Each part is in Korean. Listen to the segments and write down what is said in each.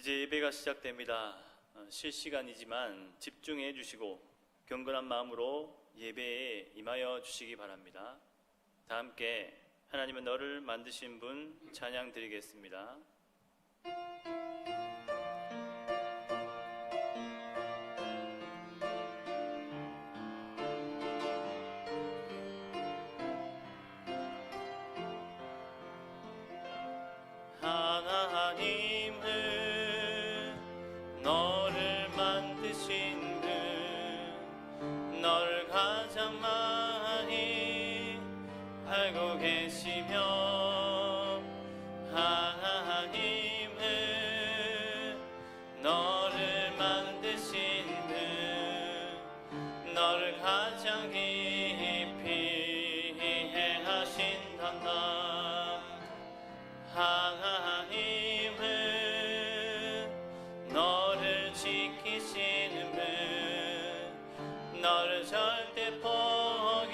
이제 예배가 시작됩니다. 실시간이지만 집중해 주시고 경건한 마음으로 예배에 임하여 주시기 바랍니다. 다 함께 하나님은 너를 만드신 분 찬양 드리겠습니다. 너를 만드신 분, 너를 가장 많이 알고 계시며, 하나님은 너를 만드신 분, 너를 가장 깊이 이해하신단다. 지키시는 분, 너를 절대 포기하지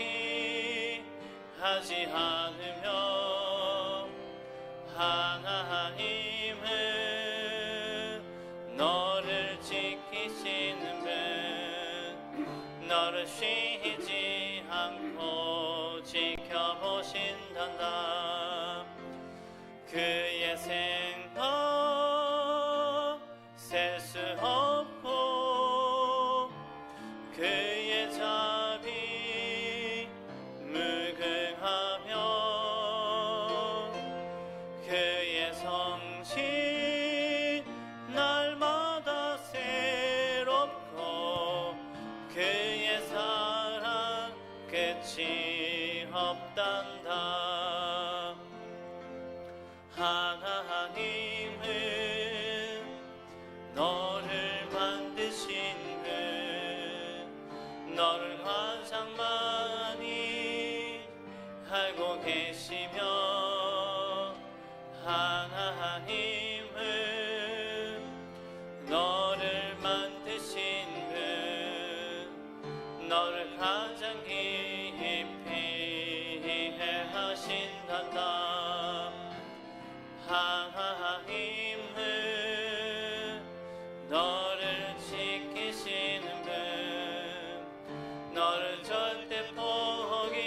않으며, 하나님은 너를 지키시는 분, 너를 쉬지 않고 지켜보신단다. 그의 생각 셀 수 없고 그의 자비 무궁하며 그의 성실 날마다 새롭고 그의 사랑 끝이 없단다. 하나님은 너를 만드신 분, 너를 가장 많이 알고 계시며, 하나님은 너를 만드신 분, 너를 가장 깊이 이해하신단다. 하나님은 너를 지키시는 분, 너를 절대 포기하지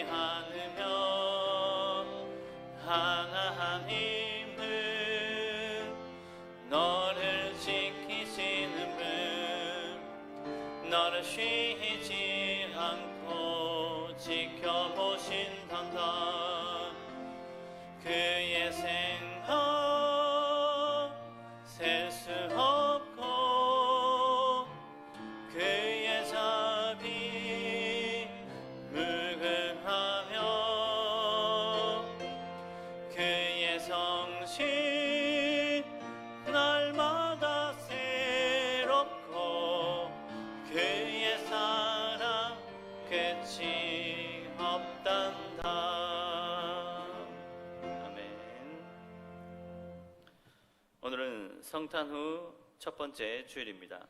않으며, 하나님은 너를 지키시는 분, 너를 쉬지 않고 지켜보신단다. 그의 생각 셀 수 없고 그의 자비 무궁하며 그의 성실 날마다 새롭고 그의 사랑 끝이 없단다. 오늘은 성탄 후 첫 번째 주일입니다.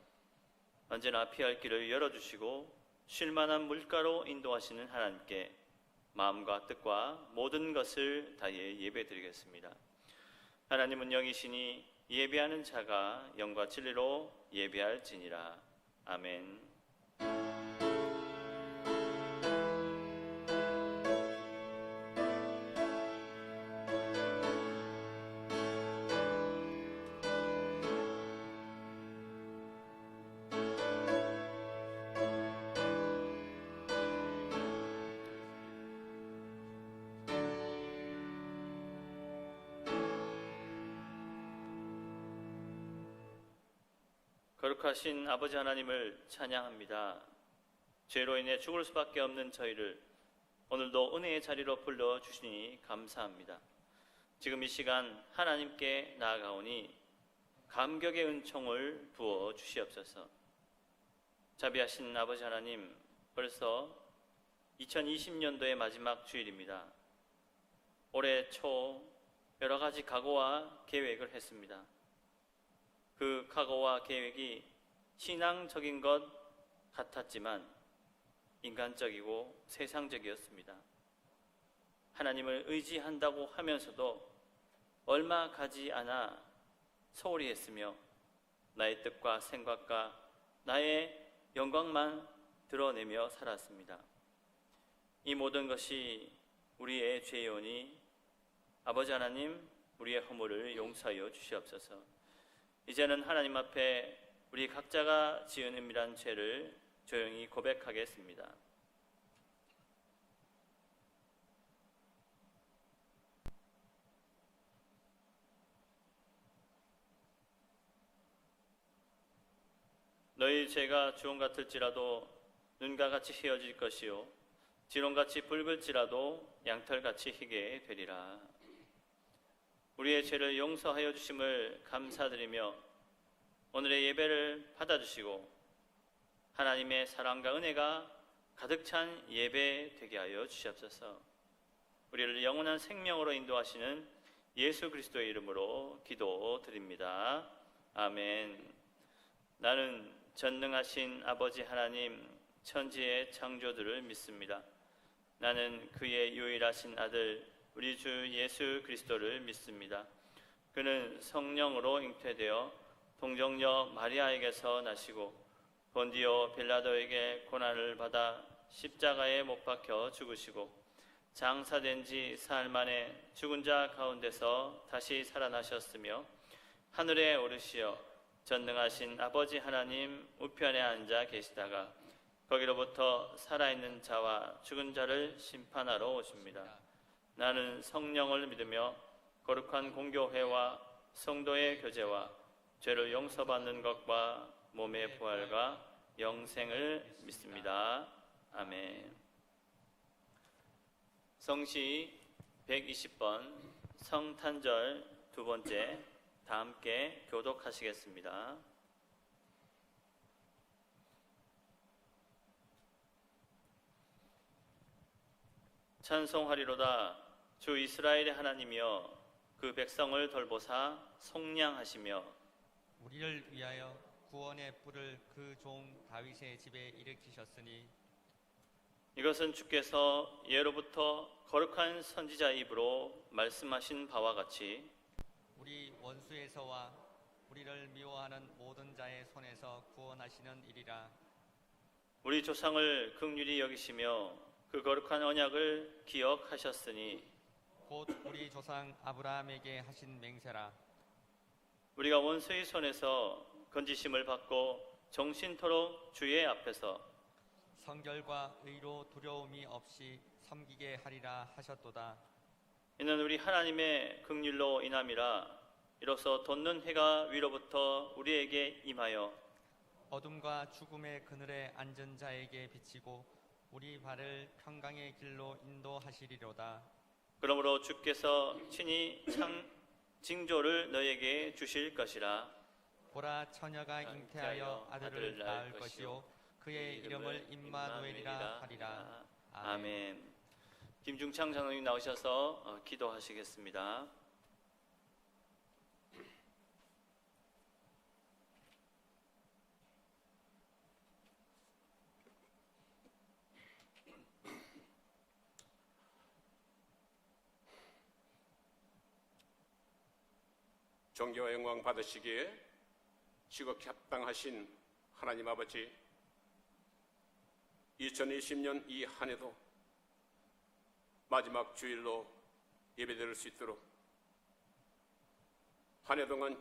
언제나 피할 길을 열어주시고 쉴만한 물가로 인도하시는 하나님께 마음과 뜻과 모든 것을 다해 예배드리겠습니다. 하나님은 영이시니 예배하는 자가 영과 진리로 예배할지니라. 아멘. 거룩하신 아버지 하나님을 찬양합니다. 죄로 인해 죽을 수밖에 없는 저희를 오늘도 은혜의 자리로 불러주시니 감사합니다. 지금 이 시간 하나님께 나아가오니 감격의 은총을 부어 주시옵소서. 자비하신 아버지 하나님, 벌써 2020년도의 마지막 주일입니다. 올해 초 여러 가지 각오와 계획을 했습니다. 그 각오와 계획이 신앙적인 것 같았지만 인간적이고 세상적이었습니다. 하나님을 의지한다고 하면서도 얼마 가지 않아 소홀히 했으며 나의 뜻과 생각과 나의 영광만 드러내며 살았습니다. 이 모든 것이 우리의 죄요니 아버지 하나님, 우리의 허물을 용서하여 주시옵소서. 이제는 하나님 앞에 우리 각자가 지은 은밀한 죄를 조용히 고백하겠습니다. 너희 죄가 주홍 같을지라도 눈과 같이 희어질 것이요 지롱같이 붉을지라도 양털같이 희게 되리라. 우리의 죄를 용서하여 주심을 감사드리며 오늘의 예배를 받아주시고 하나님의 사랑과 은혜가 가득 찬 예배 되게 하여 주시옵소서. 우리를 영원한 생명으로 인도하시는 예수 그리스도의 이름으로 기도드립니다. 아멘. 나는 전능하신 아버지 하나님 천지의 창조주를 믿습니다. 나는 그의 유일하신 아들 우리 주 예수 그리스도를 믿습니다. 그는 성령으로 잉태되어 동정녀 마리아에게서 나시고 본디오 빌라도에게 고난을 받아 십자가에 못 박혀 죽으시고 장사된 지 사흘 만에 죽은 자 가운데서 다시 살아나셨으며 하늘에 오르시어 전능하신 아버지 하나님 우편에 앉아 계시다가 거기로부터 살아있는 자와 죽은 자를 심판하러 오십니다. 나는 성령을 믿으며 거룩한 공교회와 성도의 교제와 죄를 용서받는 것과 몸의 부활과 영생을 믿습니다. 아멘. 성시 120번 성탄절 두 번째 다 함께 교독하시겠습니다. 찬송하리로다. 주 이스라엘의 하나님이여 그 백성을 돌보사 속량하시며 우리를 위하여 구원의 뿔을 그 종 다윗의 집에 일으키셨으니 이것은 주께서 예로부터 거룩한 선지자 입으로 말씀하신 바와 같이 우리 원수에서와 우리를 미워하는 모든 자의 손에서 구원하시는 일이라. 우리 조상을 긍휼히 여기시며 그 거룩한 언약을 기억하셨으니 곧 우리 조상 아브라함에게 하신 맹세라. 우리가 원수의 손에서 건지심을 받고 정신토록 주의 앞에서 성결과 의로 두려움이 없이 섬기게 하리라 하셨도다. 이는 우리 하나님의 긍휼로 인함이라. 이로써 돋는 해가 위로부터 우리에게 임하여 어둠과 죽음의 그늘에 앉은 자에게 비치고 우리 발을 평강의 길로 인도하시리로다. 그러므로 주께서 친히 징조를 너에게 주실 것이라. 보라, 처녀가 잉태하여 아들을 낳을 것이요 그의 이름을 임마누엘이라 하리라. 아멘. 김중창 장로님 나오셔서 기도하시겠습니다. 존귀와 영광 받으시기에 지극히 합당하신 하나님 아버지, 2020년 이 한 해도 마지막 주일로 예배드릴 수 있도록 한 해 동안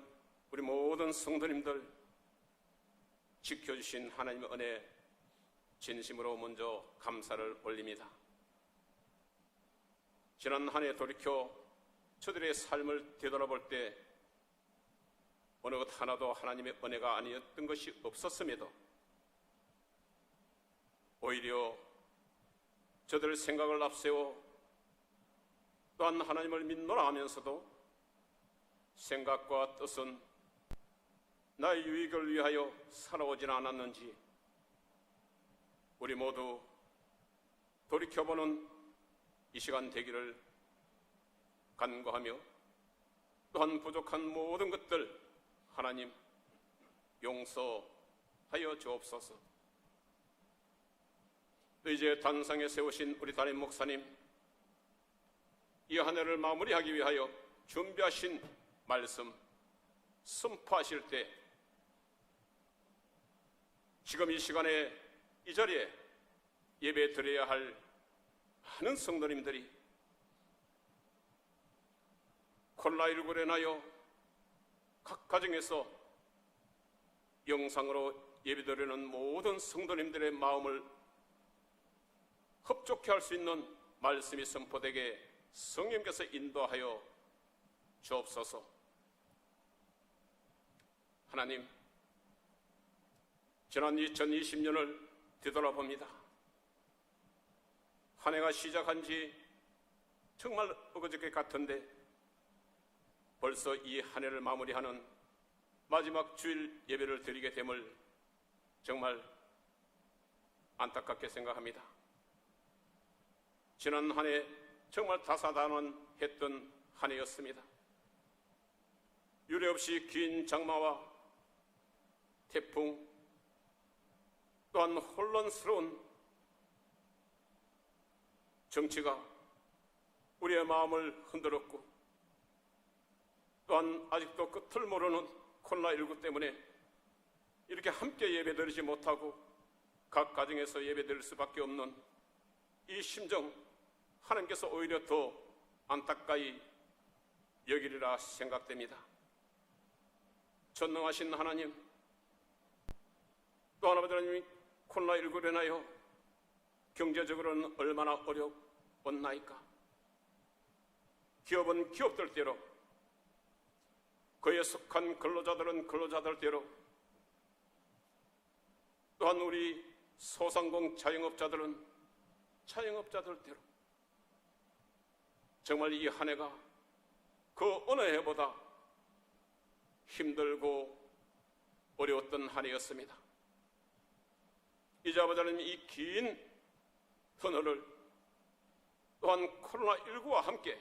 우리 모든 성도님들 지켜주신 하나님의 은혜 진심으로 먼저 감사를 올립니다. 지난 한 해 돌이켜 저들의 삶을 되돌아볼 때 어느 것 하나도 하나님의 은혜가 아니었던 것이 없었음에도 오히려 저들 생각을 앞세워 또한 하나님을 믿노라 하면서도 생각과 뜻은 나의 유익을 위하여 살아오지는 않았는지 우리 모두 돌이켜보는 이 시간 되기를 간구하며 또한 부족한 모든 것들 하나님 용서하여 주옵소서. 또 이제 단상에 세우신 우리 담임 목사님, 이 한 해를 마무리하기 위하여 준비하신 말씀 선포하실 때 지금 이 시간에 이 자리에 예배 드려야 할 많은 성도님들이 코로나19로 인하여 각 가정에서 영상으로 예배드리는 모든 성도님들의 마음을 흡족해 할 수 있는 말씀이 선포되게 성령께서 인도하여 주옵소서. 하나님, 지난 2020년을 되돌아봅니다. 한 해가 시작한 지 정말 엊그저께 같은데 벌써 이 한 해를 마무리하는 마지막 주일 예배를 드리게 됨을 정말 안타깝게 생각합니다. 지난 한 해 정말 다사다난했던 한 해였습니다. 유례없이 긴 장마와 태풍 또한 혼란스러운 정치가 우리의 마음을 흔들었고 또한 아직도 끝을 모르는 코로나19 때문에 이렇게 함께 예배드리지 못하고 각 가정에서 예배드릴 수밖에 없는 이 심정 하나님께서 오히려 더 안타까이 여기리라 생각됩니다. 전능하신 하나님, 또 하나님이 코로나19로 인하여 경제적으로는 얼마나 어려웠나이까. 기업은 기업들대로, 그에 속한 근로자들은 근로자들대로, 또한 우리 소상공 자영업자들은 자영업자들대로 정말 이 한 해가 그 어느 해보다 힘들고 어려웠던 한 해였습니다. 이제 아버지 하나님 이 긴 터널을 또한 코로나19와 함께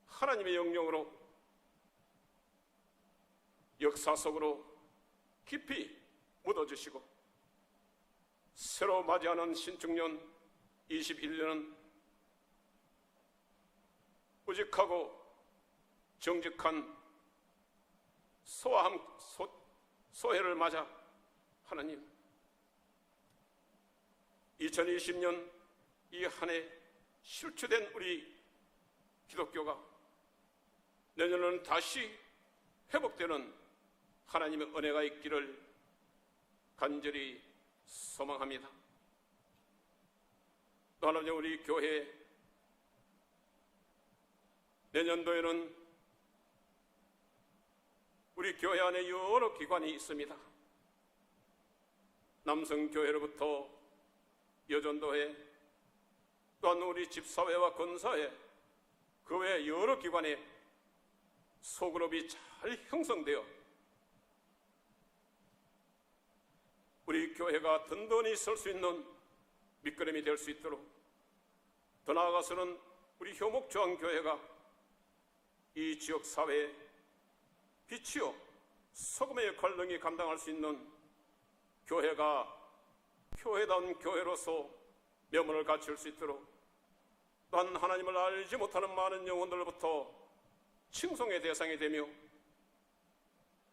하나님의 영령으로 역사 속으로 깊이 묻어주시고 새로 맞이하는 신축년 21년은 우직하고 정직한 소해를 맞아 하나님 2020년 이 한 해 실추된 우리 기독교가 내년에는 다시 회복되는 하나님의 은혜가 있기를 간절히 소망합니다. 또 하나님 우리 교회 내년도에는 우리 교회 안에 여러 기관이 있습니다. 남성교회로부터 여전도회, 또한 우리 집사회와 건사회, 그 외 여러 기관에 소그룹이 잘 형성되어 우리 교회가 든든히 설 수 있는 밑거름이 될 수 있도록, 더 나아가서는 우리 효목중앙교회가 이 지역사회에 빛이요 소금의 역할을 감당할 수 있는 교회가 교회다운 교회로서 면모를 갖출 수 있도록, 또한 하나님을 알지 못하는 많은 영혼들로부터 칭송의 대상이 되며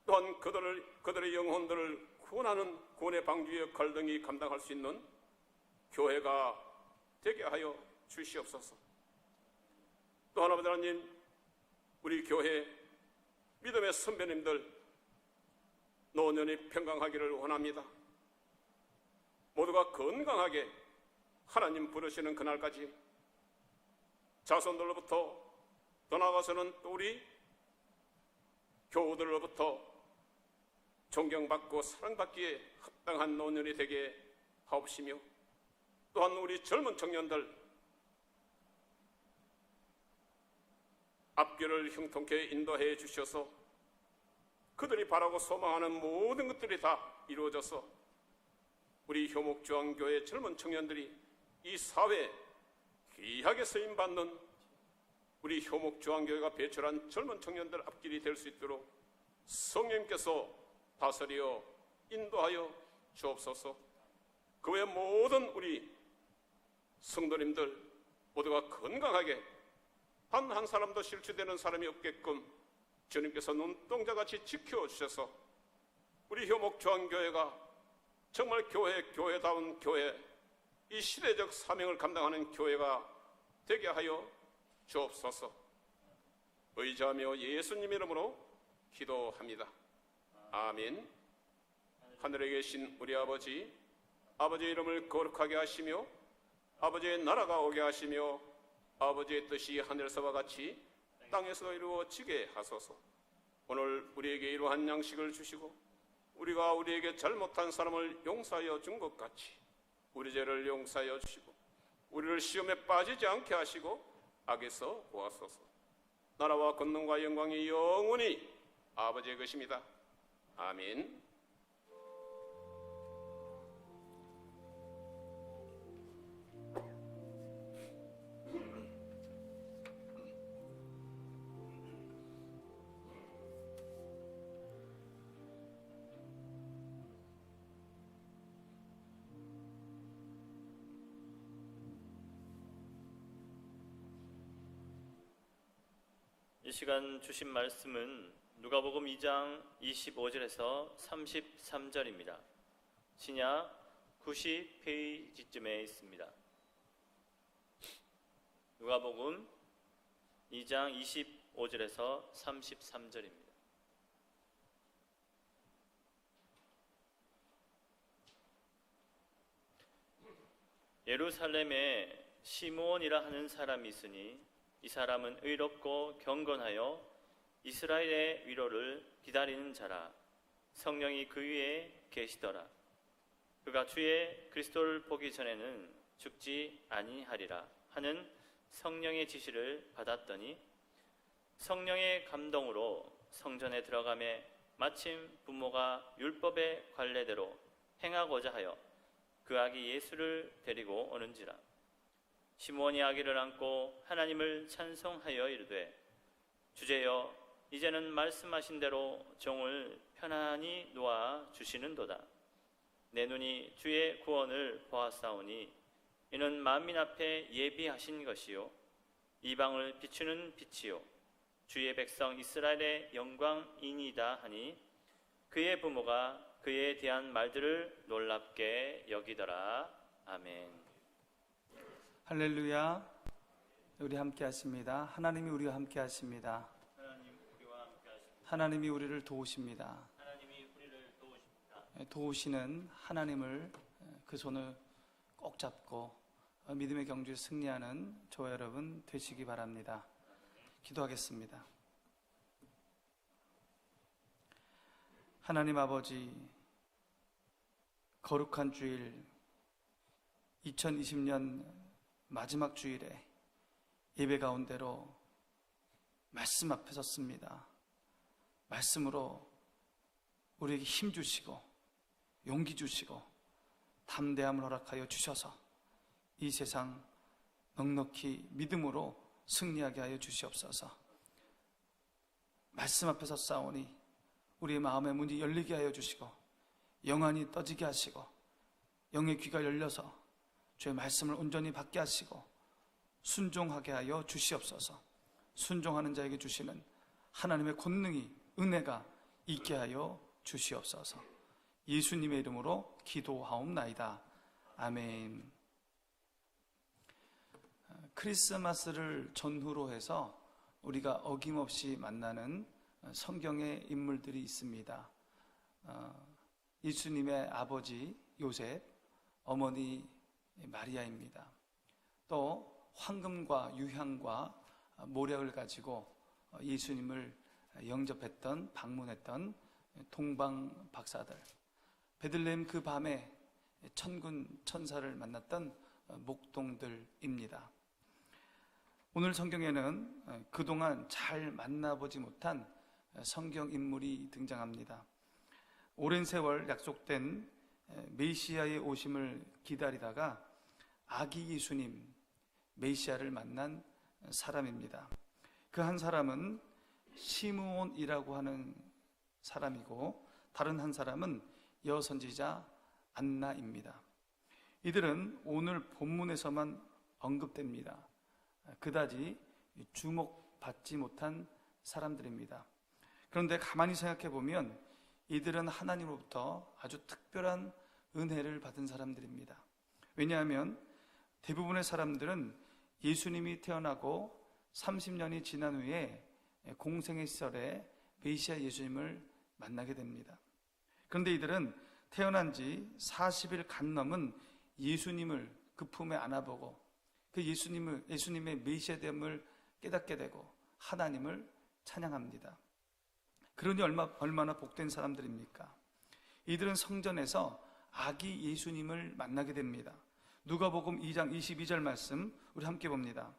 또한 그들의 영혼들을 구원하는 구원의 방주의 역할을 감당할 수 있는 교회가 되게 하여 주시옵소서. 또한 아버지 하나님 우리 교회 믿음의 선배님들 노년이 평강하기를 원합니다. 모두가 건강하게 하나님 부르시는 그날까지 자손들로부터 더 나아가서는 또 우리 교우들로부터 존경받고 사랑받기에 합당한 노년이 되게 하옵시며, 또한 우리 젊은 청년들 앞길을 형통케 인도해 주셔서 그들이 바라고 소망하는 모든 것들이 다 이루어져서 우리 효목중앙교회 젊은 청년들이 이 사회에 귀하게 쓰임받는 우리 효목중앙교회가 배출한 젊은 청년들 앞길이 될 수 있도록 성령님께서 다스려 인도하여 주옵소서. 그 외 모든 우리 성도님들 모두가 건강하게 단 한 사람도 실추되는 사람이 없게끔 주님께서 눈동자같이 지켜주셔서 우리 효목 중앙교회가 정말 교회다운 교회, 이 시대적 사명을 감당하는 교회가 되게 하여 주옵소서. 의지하며 예수님 이름으로 기도합니다. 아멘. 하늘에 계신 우리 아버지, 아버지의 이름을 거룩하게 하시며 아버지의 나라가 오게 하시며 아버지의 뜻이 하늘에서와 같이 땅에서 이루어지게 하소서. 오늘 우리에게 이러한 양식을 주시고 우리가 우리에게 잘못한 사람을 용서하여 준 것 같이 우리 죄를 용서하여 주시고 우리를 시험에 빠지지 않게 하시고 악에서 구하소서. 나라와 권능과 영광이 영원히 아버지의 것입니다. 아멘. 이 시간 주신 말씀은 누가복음 2장 25절에서 33절입니다. 신약 90페이지쯤에 있습니다. 누가복음 2장 25절에서 33절입니다. 예루살렘에 시므온이라 하는 사람이 있으니 이 사람은 의롭고 경건하여 이스라엘의 위로를 기다리는 자라. 성령이 그 위에 계시더라. 그가 주의 그리스도를 보기 전에는 죽지 아니하리라 하는 성령의 지시를 받았더니 성령의 감동으로 성전에 들어가매 마침 부모가 율법의 관례대로 행하고자 하여 그 아기 예수를 데리고 오는지라. 시므온이 아기를 안고 하나님을 찬송하여 이르되 주제여 이제는 말씀하신 대로 종을 편안히 놓아 주시는도다. 내 눈이 주의 구원을 보았사오니 이는 만민 앞에 예비하신 것이요 이방을 비추는 빛이요 주의 백성 이스라엘의 영광이니이다 하니 그의 부모가 그에 대한 말들을 놀랍게 여기더라. 아멘. 할렐루야. 우리 함께 하십니다. 하나님이 우리와 함께 하십니다. 하나님이 우리를 도우십니다. 도우시는 하나님을 그 손을 꼭 잡고 믿음의 경주에 승리하는 저와 여러분 되시기 바랍니다. 기도하겠습니다. 하나님 아버지, 거룩한 주일 2020년 마지막 주일에 예배 가운데로 말씀 앞에 섰습니다. 말씀으로 우리에게 힘 주시고 용기 주시고 담대함을 허락하여 주셔서 이 세상 넉넉히 믿음으로 승리하게 하여 주시옵소서. 말씀 앞에 섰사오니 우리의 마음의 문이 열리게 하여 주시고 영안이 떠지게 하시고 영의 귀가 열려서 주의 말씀을 온전히 받게 하시고 순종하게 하여 주시옵소서. 순종하는 자에게 주시는 하나님의 권능이 은혜가 있게 하여 주시옵소서. 예수님의 이름으로 기도하옵나이다. 아멘. 크리스마스를 전후로 해서 우리가 어김없이 만나는 성경의 인물들이 있습니다. 예수님의 아버지 요셉, 어머니 마리아입니다. 또 황금과 유향과 모략을 가지고 예수님을 영접했던, 방문했던 동방 박사들, 베들레헴 그 밤에 천군 천사를 만났던 목동들입니다. 오늘 성경에는 그동안 잘 만나보지 못한 성경 인물이 등장합니다. 오랜 세월 약속된 메시아의 오심을 기다리다가 아기 예수님 메시아를 만난 사람입니다. 그 한 사람은 시므온이라고 하는 사람이고 다른 한 사람은 여선지자 안나입니다. 이들은 오늘 본문에서만 언급됩니다. 그다지 주목받지 못한 사람들입니다. 그런데 가만히 생각해 보면 이들은 하나님으로부터 아주 특별한 은혜를 받은 사람들입니다. 왜냐하면 대부분의 사람들은 예수님이 태어나고 30년이 지난 후에 공생의 시절에 메시아 예수님을 만나게 됩니다. 그런데 이들은 태어난 지 40일 간 넘은 예수님을 그 품에 안아보고 그 예수님의 메시아됨을 깨닫게 되고 하나님을 찬양합니다. 그러니 얼마나 복된 사람들입니까? 이들은 성전에서 아기 예수님을 만나게 됩니다. 누가복음 2장 22절 말씀 우리 함께 봅니다.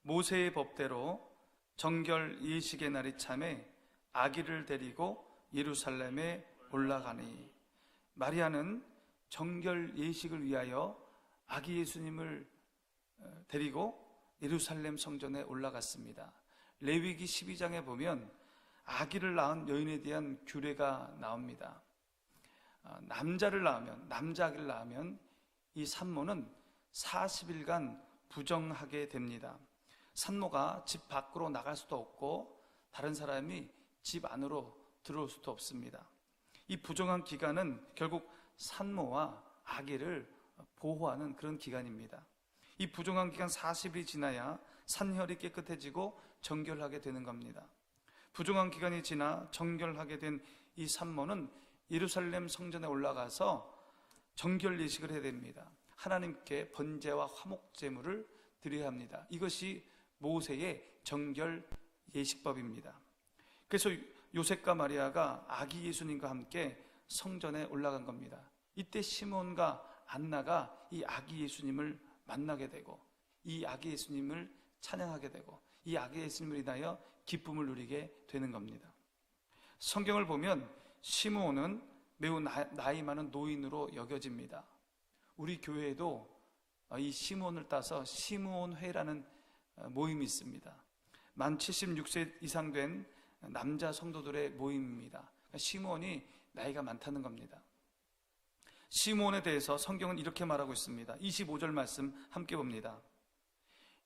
모세의 법대로 정결 예식의 날이 참에 아기를 데리고 예루살렘에 올라가니, 마리아는 정결 예식을 위하여 아기 예수님을 데리고 예루살렘 성전에 올라갔습니다. 레위기 12장에 보면 아기를 낳은 여인에 대한 규례가 나옵니다. 남자 아기를 낳으면 이 산모는 40일간 부정하게 됩니다. 산모가 집 밖으로 나갈 수도 없고 다른 사람이 집 안으로 들어올 수도 없습니다. 이 부정한 기간은 결국 산모와 아기를 보호하는 그런 기간입니다. 이 부정한 기간 40일이 지나야 산혈이 깨끗해지고 정결하게 되는 겁니다. 부정한 기간이 지나 정결하게 된 이 산모는 예루살렘 성전에 올라가서 정결 예식을 해야 됩니다. 하나님께 번제와 화목제물을 드려야 합니다. 이것이 모세의 정결 예식법입니다. 그래서 요셉과 마리아가 아기 예수님과 함께 성전에 올라간 겁니다. 이때 시몬과 안나가 이 아기 예수님을 만나게 되고 이 아기 예수님을 찬양하게 되고 이 아기 예수님을 인하여 기쁨을 누리게 되는 겁니다. 성경을 보면 시므온은 매우 나이 많은 노인으로 여겨집니다. 우리 교회에도 이 시므온을 따서 시므온회라는 모임이 있습니다. 만 76세 이상 된 남자 성도들의 모임입니다. 시므온이 나이가 많다는 겁니다. 시므온에 대해서 성경은 이렇게 말하고 있습니다. 25절 말씀 함께 봅니다.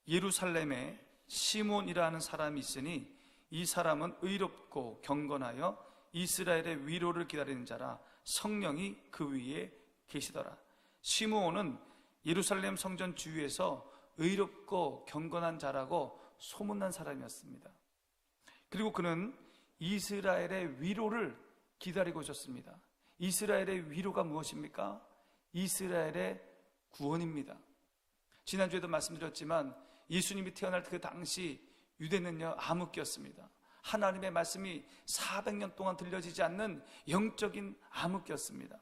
예루살렘에 시므온이라는 사람이 있으니 이 사람은 의롭고 경건하여 이스라엘의 위로를 기다리는 자라. 성령이 그 위에 계시더라. 시므온은 예루살렘 성전 주위에서 의롭고 경건한 자라고 소문난 사람이었습니다. 그리고 그는 이스라엘의 위로를 기다리고 있었습니다. 이스라엘의 위로가 무엇입니까? 이스라엘의 구원입니다. 지난주에도 말씀드렸지만 예수님이 태어날 그 당시 유대는요 암흑기였습니다. 하나님의 말씀이 400년 동안 들려지지 않는 영적인 암흑기였습니다.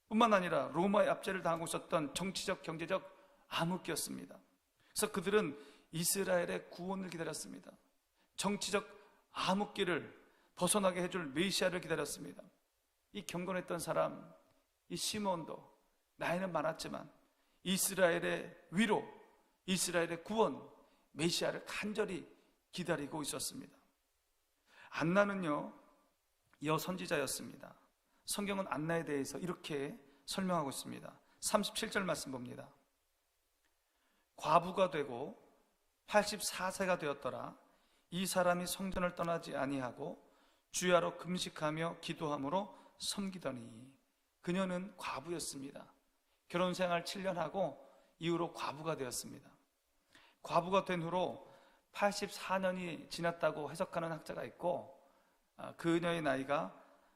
뿐만 아니라 로마의 압제를 당하고 있었던 정치적 경제적 암흑기였습니다. 그래서 그들은 이스라엘의 구원을 기다렸습니다. 정치적 암흑기를 벗어나게 해줄 메시아를 기다렸습니다. 이 경건했던 사람, 이 시므온도 나이는 많았지만 이스라엘의 위로, 이스라엘의 구원, 메시아를 간절히 기다리고 있었습니다. 안나는요 여선지자였습니다. 성경은 안나에 대해서 이렇게 설명하고 있습니다. 37절 말씀 봅니다. 과부가 되고 84세가 되었더라. 이 사람이 성전을 떠나지 아니하고 주야로 금식하며 기도함으로 섬기더니. 그녀는 과부였습니다. 결혼생활 7년 하고 이후로 과부가 되었습니다. 과부가 된 후로 84년이 지났다고 해석하는 학자가 있고 그녀의 나이가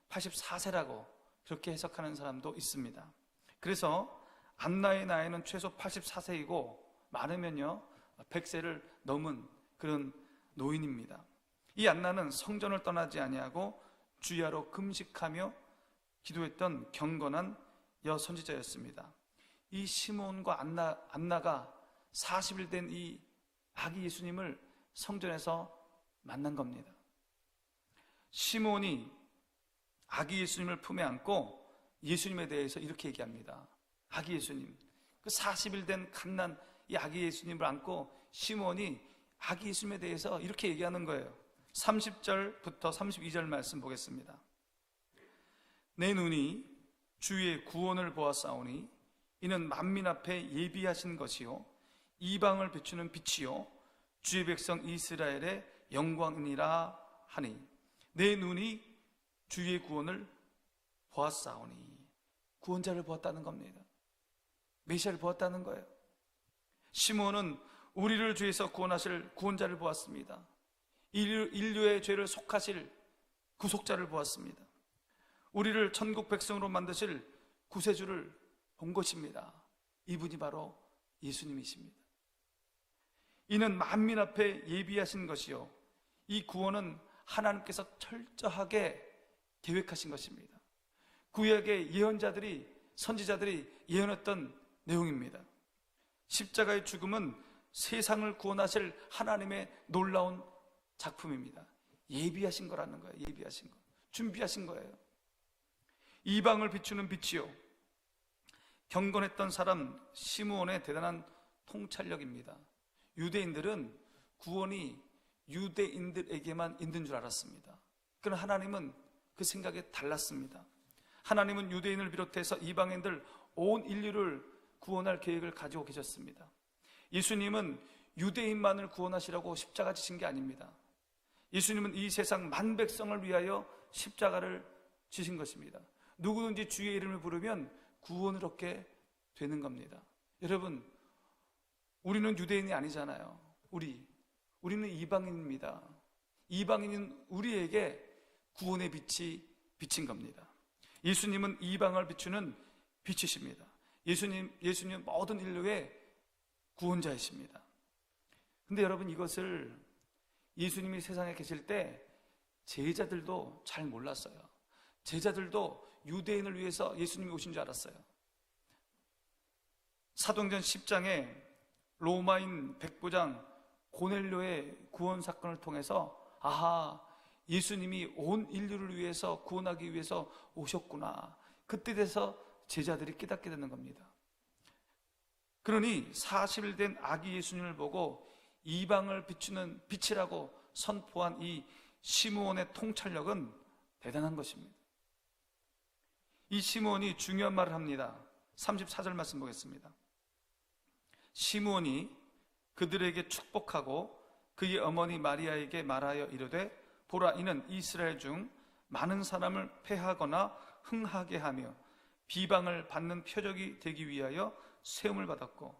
84세라고 그렇게 해석하는 사람도 있습니다. 그래서 안나의 나이는 최소 84세이고 많으면요 100세를 넘은 그런 노인입니다. 이 안나는 성전을 떠나지 아니하고 주야로 금식하며 기도했던 경건한 여선지자였습니다. 이 시몬과 안나가 40일 된 이 아기 예수님을 성전에서 만난 겁니다. 시몬이 아기 예수님을 품에 안고 예수님에 대해서 이렇게 얘기합니다. 아기 예수님, 그 40일 된 갓난 이 아기 예수님을 안고 시몬이 아기 예수님에 대해서 이렇게 얘기하는 거예요. 30절부터 32절 말씀 보겠습니다. 내 눈이 주의 구원을 보았사오니 이는 만민 앞에 예비하신 것이요 이방을 비추는 빛이요 주의 백성 이스라엘의 영광이니라 하니 내 눈이 주의 구원을 보았사오니. 구원자를 보았다는 겁니다. 메시아를 보았다는 거예요. 시므온은 우리를 죄에서 구원하실 구원자를 보았습니다. 인류의 죄를 속하실 구속자를 보았습니다. 우리를 천국 백성으로 만드실 구세주를 본 것입니다. 이분이 바로 예수님이십니다. 이는 만민 앞에 예비하신 것이요 이 구원은 하나님께서 철저하게 계획하신 것입니다. 구약의 예언자들이, 선지자들이 예언했던 내용입니다. 십자가의 죽음은 세상을 구원하실 하나님의 놀라운 작품입니다. 예비하신 거라는 거예요. 예비하신 거, 준비하신 거예요. 이방을 비추는 빛이요 경건했던 사람 시므온의 대단한 통찰력입니다. 유대인들은 구원이 유대인들에게만 있는 줄 알았습니다. 그러나 하나님은 그 생각이 달랐습니다. 하나님은 유대인을 비롯해서 이방인들 온 인류를 구원할 계획을 가지고 계셨습니다. 예수님은 유대인만을 구원하시라고 십자가 지신 게 아닙니다. 예수님은 이 세상 만 백성을 위하여 십자가를 지신 것입니다. 누구든지 주의 이름을 부르면 구원을 얻게 되는 겁니다. 여러분, 우리는 유대인이 아니잖아요. 우리는 이방인입니다. 이방인인 우리에게 구원의 빛이 비친 겁니다. 예수님은 이방을 비추는 빛이십니다. 예수님 모든 인류의 구원자이십니다. 근데 여러분, 이것을 예수님이 세상에 계실 때 제자들도 잘 몰랐어요. 제자들도 유대인을 위해서 예수님이 오신 줄 알았어요. 사도행전 10장에 로마인 백부장 고넬료의 구원 사건을 통해서 아하, 예수님이 온 인류를 위해서 구원하기 위해서 오셨구나. 그때 돼서 제자들이 깨닫게 되는 겁니다. 그러니 40일 된 아기 예수님을 보고 이방을 비추는 빛이라고 선포한 이 시므온의 통찰력은 대단한 것입니다. 이 시므온이 중요한 말을 합니다. 34절 말씀 보겠습니다. 시므온이 그들에게 축복하고 그의 어머니 마리아에게 말하여 이르되 보라, 이는 이스라엘 중 많은 사람을 패하거나 흥하게 하며 비방을 받는 표적이 되기 위하여 세움을 받았고,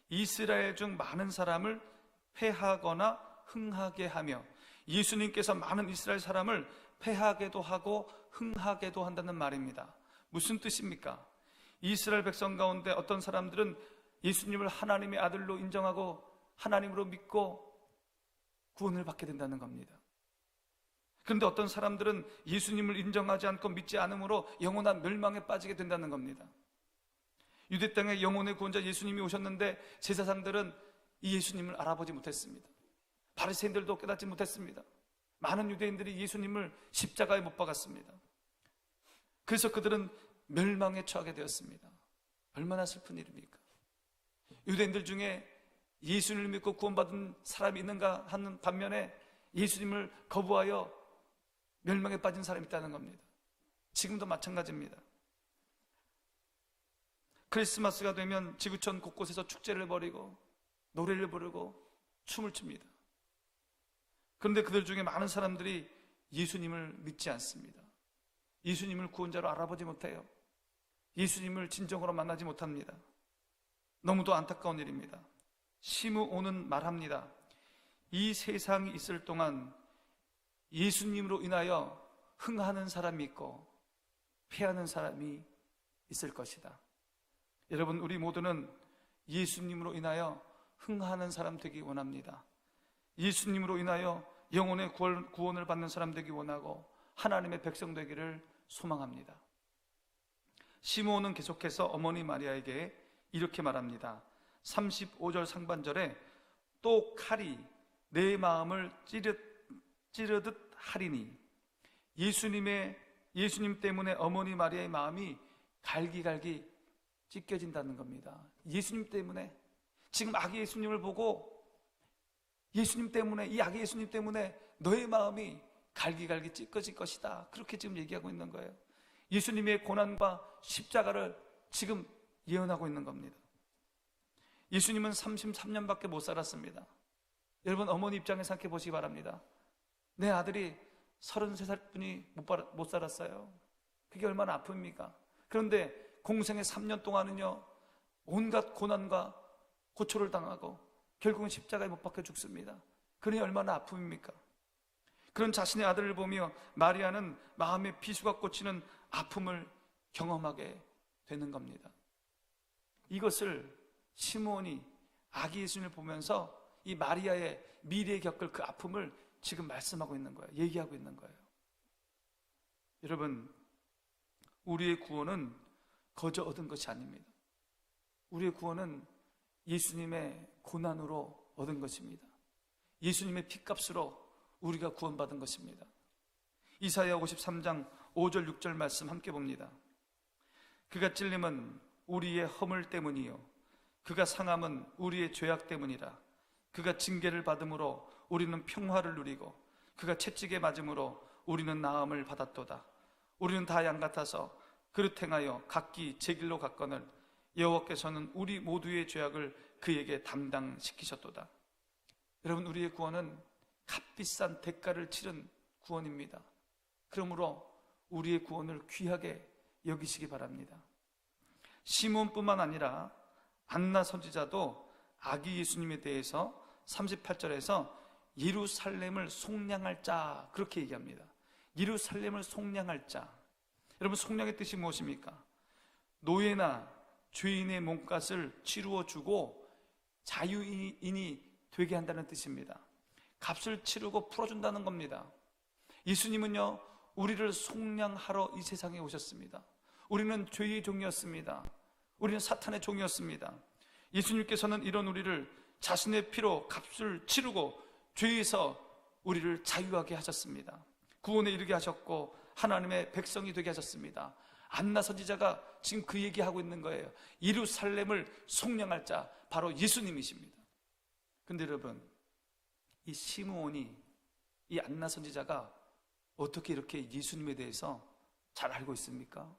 이스라엘 중 많은 사람을 패하거나 흥하게 하며, 예수님께서 많은 이스라엘 사람을 패하게도 하고 흥하게도 한다는 말입니다. 무슨 뜻입니까? 이스라엘 백성 가운데 어떤 사람들은 예수님을 하나님의 아들로 인정하고 하나님으로 믿고 구원을 받게 된다는 겁니다. 그런데 어떤 사람들은 예수님을 인정하지 않고 믿지 않으므로 영원한 멸망에 빠지게 된다는 겁니다. 유대 땅에 영혼의 구원자 예수님이 오셨는데 제사장들은 이 예수님을 알아보지 못했습니다. 바리새인들도 깨닫지 못했습니다. 많은 유대인들이 예수님을 십자가에 못 박았습니다. 그래서 그들은 멸망에 처하게 되었습니다. 얼마나 슬픈 일입니까? 유대인들 중에 예수님을 믿고 구원받은 사람이 있는가 하는 반면에 예수님을 거부하여 멸망에 빠진 사람이 있다는 겁니다. 지금도 마찬가지입니다. 크리스마스가 되면 지구촌 곳곳에서 축제를 벌이고 노래를 부르고 춤을 춥니다. 그런데 그들 중에 많은 사람들이 예수님을 믿지 않습니다. 예수님을 구원자로 알아보지 못해요. 예수님을 진정으로 만나지 못합니다. 너무도 안타까운 일입니다. 시므온은 말합니다. 이 세상이 있을 동안 예수님으로 인하여 흥하는 사람이 있고 패하는 사람이 있을 것이다. 여러분, 우리 모두는 예수님으로 인하여 흥하는 사람 되기 원합니다. 예수님으로 인하여 영혼의 구원을 받는 사람 되기 원하고 하나님의 백성 되기를 소망합니다. 시므온은 계속해서 어머니 마리아에게 이렇게 말합니다. 35절 상반절에 또 칼이 내 마음을 찌르듯 하리니, 예수님 때문에 어머니 마리아의 마음이 갈기갈기 찢겨진다는 겁니다. 예수님 때문에, 지금 아기 예수님을 보고 예수님 때문에, 이 아기 예수님 때문에 너의 마음이 갈기갈기 찢겨질 것이다, 그렇게 지금 얘기하고 있는 거예요. 예수님의 고난과 십자가를 지금 예언하고 있는 겁니다. 예수님은 33년밖에 못 살았습니다. 여러분, 어머니 입장에 생각해 보시기 바랍니다. 내 아들이 33살 뿐이 못 살았어요. 그게 얼마나 아픕니까? 그런데 공생의 3년 동안은요, 온갖 고난과 고초를 당하고 결국은 십자가에 못 박혀 죽습니다. 그러니 얼마나 아픔입니까? 그런 자신의 아들을 보며 마리아는 마음의 비수가 꽂히는 아픔을 경험하게 되는 겁니다. 이것을 시므온이 아기 예수님을 보면서 이 마리아의 미래에 겪을 그 아픔을 지금 말씀하고 있는 거예요. 얘기하고 있는 거예요. 여러분, 우리의 구원은 거저 얻은 것이 아닙니다. 우리의 구원은 예수님의 고난으로 얻은 것입니다. 예수님의 피값으로 우리가 구원받은 것입니다. 이사야 53장 5절 6절 말씀 함께 봅니다. 그가 찔림은 우리의 허물 때문이요 그가 상함은 우리의 죄악 때문이라. 그가 징계를 받음으로 우리는 평화를 누리고 그가 채찍에 맞음으로 우리는 나음을 받았도다. 우리는 다 양 같아서 그릇 행하여 각기 제 길로 갔거늘 여호와께서는 우리 모두의 죄악을 그에게 담당시키셨도다. 여러분, 우리의 구원은 값비싼 대가를 치른 구원입니다. 그러므로 우리의 구원을 귀하게 여기시기 바랍니다. 시몬뿐만 아니라 안나 선지자도 아기 예수님에 대해서 38절에서 예루살렘을 속량할 자, 그렇게 얘기합니다. 예루살렘을 속량할 자. 여러분, 속량의 뜻이 무엇입니까? 노예나 죄인의 몸값을 치루어 주고 자유인이 되게 한다는 뜻입니다. 값을 치르고 풀어준다는 겁니다. 예수님은요, 우리를 속량하러 이 세상에 오셨습니다. 우리는 죄의 종이었습니다. 우리는 사탄의 종이었습니다. 예수님께서는 이런 우리를 자신의 피로 값을 치르고 죄에서 우리를 자유하게 하셨습니다. 구원에 이르게 하셨고 하나님의 백성이 되게 하셨습니다. 안나 선지자가 지금 그 얘기하고 있는 거예요. 예루살렘을 속량할 자, 바로 예수님이십니다. 근데 여러분, 이 시므온이, 이 안나 선지자가 어떻게 이렇게 예수님에 대해서 잘 알고 있습니까?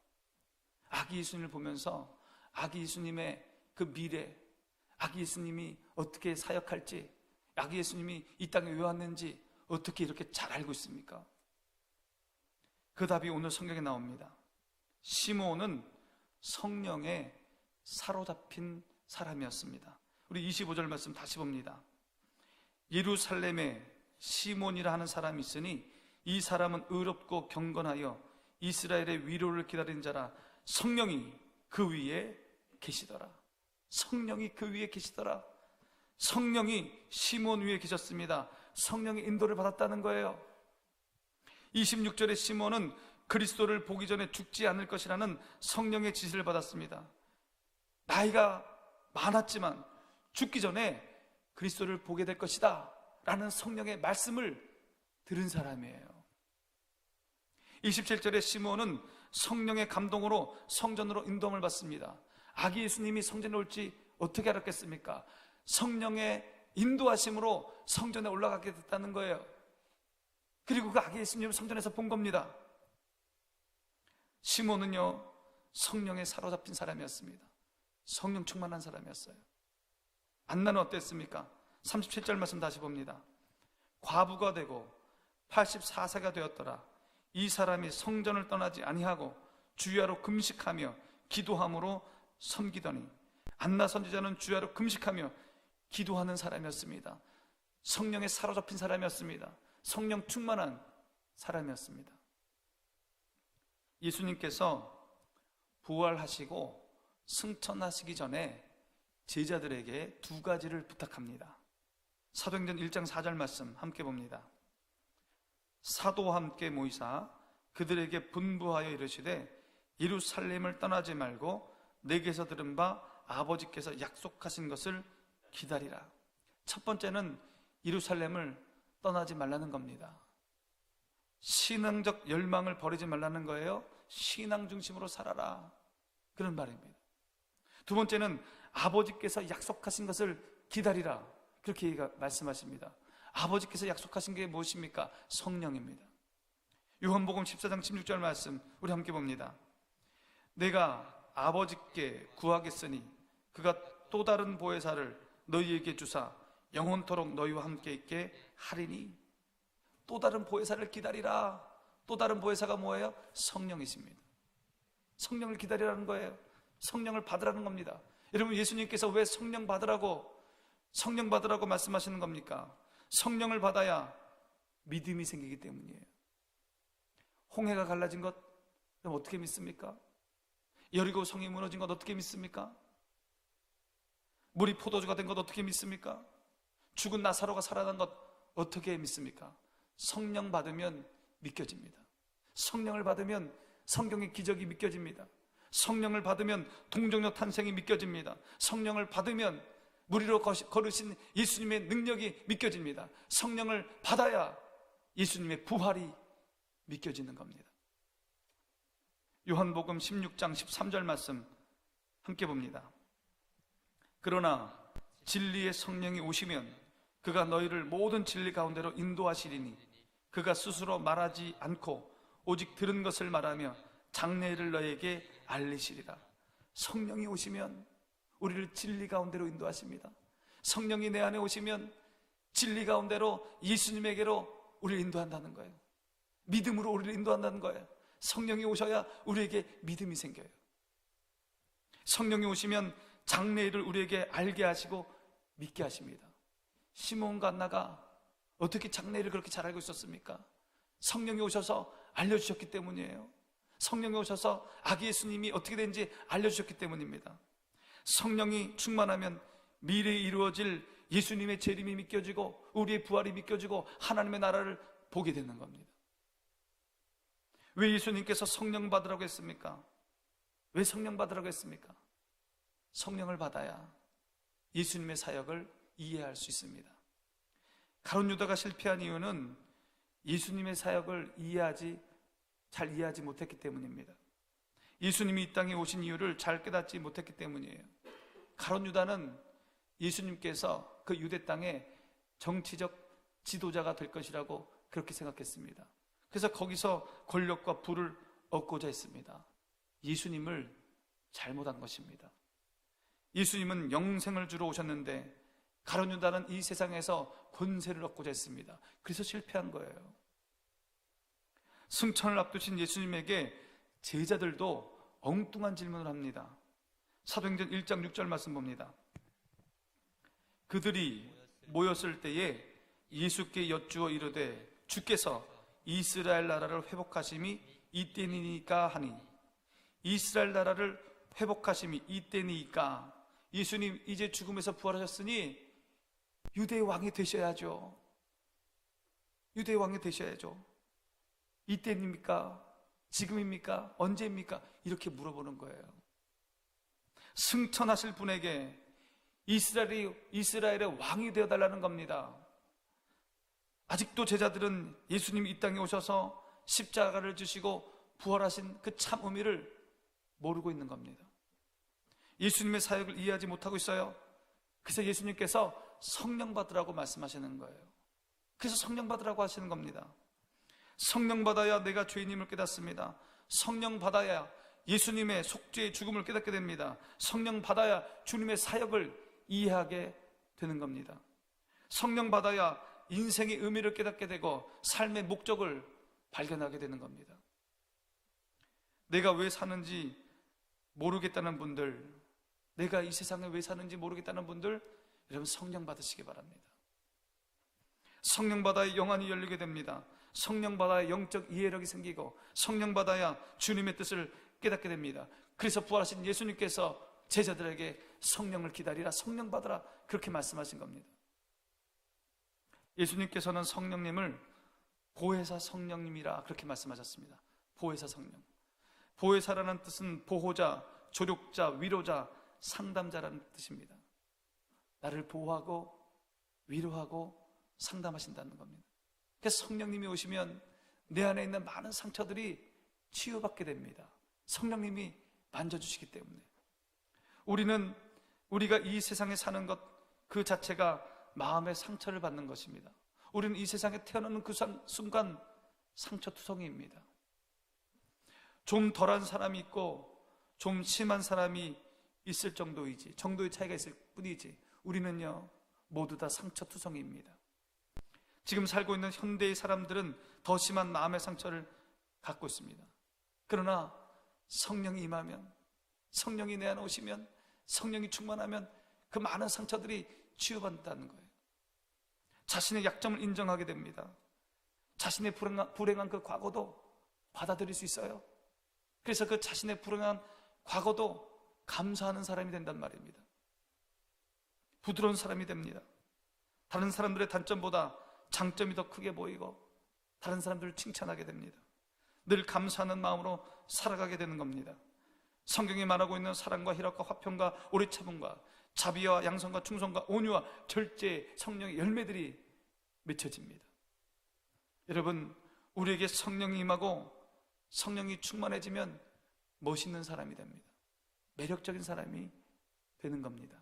아기 예수님을 보면서 아기 예수님의 그 미래, 아기 예수님이 어떻게 사역할지, 아기 예수님이 이 땅에 왜 왔는지 어떻게 이렇게 잘 알고 있습니까? 그 답이 오늘 성경에 나옵니다. 시므온은 성령에 사로잡힌 사람이었습니다. 우리 25절 말씀 다시 봅니다. 예루살렘에 시몬이라 하는 사람이 있으니 이 사람은 의롭고 경건하여 이스라엘의 위로를 기다리는 자라. 성령이 그 위에 계시더라. 성령이 그 위에 계시더라. 성령이 시몬 위에 계셨습니다. 성령의 인도를 받았다는 거예요. 26절에 시몬은 그리스도를 보기 전에 죽지 않을 것이라는 성령의 지시를 받았습니다. 나이가 많았지만 죽기 전에 그리스도를 보게 될 것이다 라는 성령의 말씀을 들은 사람이에요. 27절에 시몬은 성령의 감동으로 성전으로 인도함을 받습니다. 아기 예수님이 성전에 올지 어떻게 알았겠습니까? 성령의 인도하심으로 성전에 올라가게 됐다는 거예요. 그리고 그 아기 예수님을 성전에서 본 겁니다. 시몬은요, 성령에 사로잡힌 사람이었습니다. 성령 충만한 사람이었어요. 안나는 어땠습니까? 37절 말씀 다시 봅니다. 과부가 되고 84세가 되었더라. 이 사람이 성전을 떠나지 아니하고 주야로 금식하며 기도함으로 섬기더니. 안나 선지자는 주야로 금식하며 기도하는 사람이었습니다. 성령에 사로잡힌 사람이었습니다. 성령 충만한 사람이었습니다. 예수님께서 부활하시고 승천하시기 전에 제자들에게 두 가지를 부탁합니다. 사도행전 1장 4절 말씀 함께 봅니다. 사도와 함께 모이사 그들에게 분부하여 이르시되 예루살렘을 떠나지 말고 내게서 들은 바 아버지께서 약속하신 것을 기다리라. 첫 번째는 예루살렘을 떠나지 말라는 겁니다. 신앙적 열망을 버리지 말라는 거예요. 신앙 중심으로 살아라, 그런 말입니다. 두 번째는 아버지께서 약속하신 것을 기다리라, 그렇게 말씀하십니다. 아버지께서 약속하신 게 무엇입니까? 성령입니다. 요한복음 14장 16절 말씀 우리 함께 봅니다. 내가 아버지께 구하겠으니 그가 또 다른 보혜사를 너희에게 주사 영원토록 너희와 함께 있게 하리니. 또 다른 보혜사를 기다리라. 또 다른 보혜사가 뭐예요? 성령이십니다. 성령을 기다리라는 거예요. 성령을 받으라는 겁니다. 여러분, 예수님께서 왜 성령 받으라고 말씀하시는 겁니까? 성령을 받아야 믿음이 생기기 때문이에요. 홍해가 갈라진 것 어떻게 믿습니까? 여리고 성이 무너진 것 어떻게 믿습니까? 물이 포도주가 된 것 어떻게 믿습니까? 죽은 나사로가 살아난 것 어떻게 믿습니까? 성령 받으면 믿겨집니다. 성령을 받으면 성경의 기적이 믿겨집니다. 성령을 받으면 동정녀 탄생이 믿겨집니다. 성령을 받으면 물 위로 걸으신 예수님의 능력이 믿겨집니다. 성령을 받아야 예수님의 부활이 믿겨지는 겁니다. 요한복음 16장 13절 말씀 함께 봅니다. 그러나 진리의 성령이 오시면 그가 너희를 모든 진리 가운데로 인도하시리니 그가 스스로 말하지 않고 오직 들은 것을 말하며 장래를 너희에게 알리시리라. 성령이 오시면 우리를 진리 가운데로 인도하십니다. 성령이 내 안에 오시면 진리 가운데로 예수님에게로 우리를 인도한다는 거예요. 믿음으로 우리를 인도한다는 거예요. 성령이 오셔야 우리에게 믿음이 생겨요. 성령이 오시면 장래일을 우리에게 알게 하시고 믿게 하십니다. 시몬과 안나가 어떻게 장래일을 그렇게 잘 알고 있었습니까? 성령이 오셔서 알려주셨기 때문이에요. 성령이 오셔서 아기 예수님이 어떻게 된지 알려주셨기 때문입니다. 성령이 충만하면 미래에 이루어질 예수님의 재림이 믿겨지고 우리의 부활이 믿겨지고 하나님의 나라를 보게 되는 겁니다. 왜 예수님께서 성령 받으라고 했습니까? 왜 성령 받으라고 했습니까? 성령을 받아야 예수님의 사역을 이해할 수 있습니다. 가룟 유다가 실패한 이유는 예수님의 사역을 잘 이해하지 못했기 때문입니다. 예수님이 이 땅에 오신 이유를 잘 깨닫지 못했기 때문이에요. 가룟 유다는 예수님께서 그 유대 땅에 정치적 지도자가 될 것이라고 그렇게 생각했습니다. 그래서 거기서 권력과 부를 얻고자 했습니다. 예수님을 잘못한 것입니다. 예수님은 영생을 주러 오셨는데 가룟 유다는 이 세상에서 권세를 얻고자 했습니다. 그래서 실패한 거예요. 승천을 앞두신 예수님에게 제자들도 엉뚱한 질문을 합니다. 사도행전 1장 6절 말씀 봅니다. 그들이 모였을 때에 예수께 여쭈어 이르되 주께서 이스라엘 나라를 회복하심이 이때니까 하니. 이스라엘 나라를 회복하심이 이때니까. 예수님 이제 죽음에서 부활하셨으니 유대의 왕이 되셔야죠. 유대의 왕이 되셔야죠. 이때입니까? 지금입니까? 언제입니까? 이렇게 물어보는 거예요. 승천하실 분에게 이스라엘의 왕이 되어달라는 겁니다. 아직도 제자들은 예수님이 이 땅에 오셔서 십자가를 지시고 부활하신 그 참 의미를 모르고 있는 겁니다. 예수님의 사역을 이해하지 못하고 있어요. 그래서 예수님께서 성령 받으라고 말씀하시는 거예요. 그래서 성령 받으라고 하시는 겁니다. 성령 받아야 내가 죄인임을 깨닫습니다. 성령 받아야 예수님의 속죄의 죽음을 깨닫게 됩니다. 성령 받아야 주님의 사역을 이해하게 되는 겁니다. 성령 받아야 인생의 의미를 깨닫게 되고 삶의 목적을 발견하게 되는 겁니다. 내가 왜 사는지 모르겠다는 분들, 내가 이 세상에 왜 사는지 모르겠다는 분들, 여러분 성령 받으시기 바랍니다. 성령 받아야 영안이 열리게 됩니다. 성령 받아야 영적 이해력이 생기고 성령 받아야 주님의 뜻을 깨닫게 됩니다. 그래서 부활하신 예수님께서 제자들에게 성령을 기다리라, 성령 받으라 그렇게 말씀하신 겁니다. 예수님께서는 성령님을 보혜사 성령님이라 그렇게 말씀하셨습니다. 보혜사 성령. 보혜사라는 뜻은 보호자, 조력자, 위로자, 상담자라는 뜻입니다. 나를 보호하고 위로하고 상담하신다는 겁니다. 그래서 성령님이 오시면 내 안에 있는 많은 상처들이 치유받게 됩니다. 성령님이 만져주시기 때문에. 우리가 이 세상에 사는 것 그 자체가 마음의 상처를 받는 것입니다. 우리는 이 세상에 태어나는 그 순간 상처투성이입니다. 좀 덜한 사람이 있고 좀 심한 사람이 있을 정도이지, 정도의 차이가 있을 뿐이지 우리는요 모두 다 상처투성이입니다. 지금 살고 있는 현대의 사람들은 더 심한 마음의 상처를 갖고 있습니다. 그러나 성령이 임하면, 성령이 내 안에 오시면, 성령이 충만하면 그 많은 상처들이 치유받는다는 거예요. 자신의 약점을 인정하게 됩니다. 자신의 불행한 그 과거도 받아들일 수 있어요. 그래서 그 자신의 불행한 과거도 감사하는 사람이 된단 말입니다. 부드러운 사람이 됩니다. 다른 사람들의 단점보다 장점이 더 크게 보이고 다른 사람들을 칭찬하게 됩니다. 늘 감사하는 마음으로 살아가게 되는 겁니다. 성경이 말하고 있는 사랑과 희락과 화평과 오래 참음과 자비와 양선과 충성과 온유와 절제, 성령의 열매들이 맺혀집니다. 여러분, 우리에게 성령이 임하고 성령이 충만해지면 멋있는 사람이 됩니다. 매력적인 사람이 되는 겁니다.